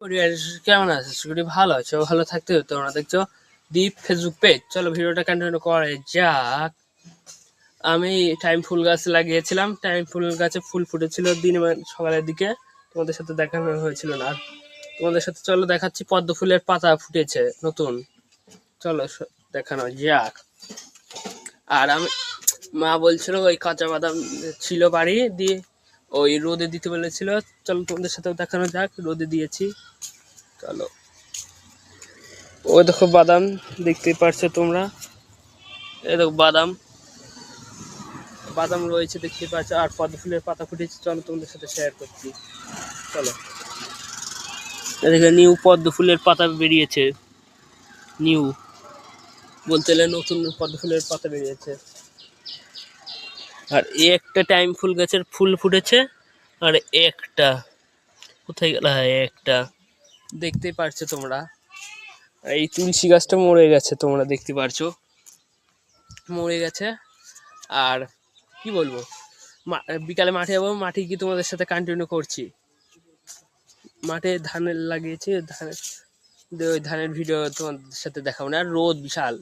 পরিবার কেমন আছে? আশা ভালো আছে। ভালো থাকতে হবে। তোমরা দেখছো দীপ ফেসবুক পেজ। চলো ভিডিওটা কন্টিনিউ করে যাক। আমি টাইম ফুল গাছ লাগিয়েছিলাম। টাইম ফুল গাছে ফুল ফুটেছিল দিন সকালের দিকে। তোমাদের সাথে দেখা হয়েছিল না। আর তোমাদের সাথে চলো দেখাচ্ছি পদ্ম ফুলের পাতা ফুটেছে নতুন। চলো দেখানো যাক। আর আমি মা বলছিল ওই কাঁচা বাদাম ছিল বাড়ি দিয়ে ওই রোদে দিতে বলেছিল। চলো তোমাদের সাথেও দেখানো যাক, রোদে দিয়েছি। চলো ওই দেখো বাদাম, দেখতে পারছো তোমরা, এই দেখো বাদাম বাদাম রয়েছে দেখতে পাচ্ছ। আর পদ্ম ফুলের পাতা ফুটেছে, চলো তোমাদের সাথে শেয়ার করছি। চলো এদিকে নিউ পদ্ম ফুলের পাতা বেরিয়েছে, নিউ বলতে গেলে নতুন পদ্ম ফুলের পাতা বেরিয়েছে। আর একটা টাইম ফুল গাছের ফুল ফুটেছে। আর একটা কোথায় গেল, একটা দেখতে পারছো তোমরা। এই তুলসী গাছটা মরে গেছে, তোমরা দেখতে পারছো মরে গেছে। আর কি বলবো, বিকালে মাঠে যাবো, মাঠে গিয়ে তোমাদের সাথে কন্টিনিউ করছি। মাঠে ধান লাগিয়েছি, ওই ধানের ভিডিও তোমাদের সাথে দেখাবো না। আর রোদ বিশাল,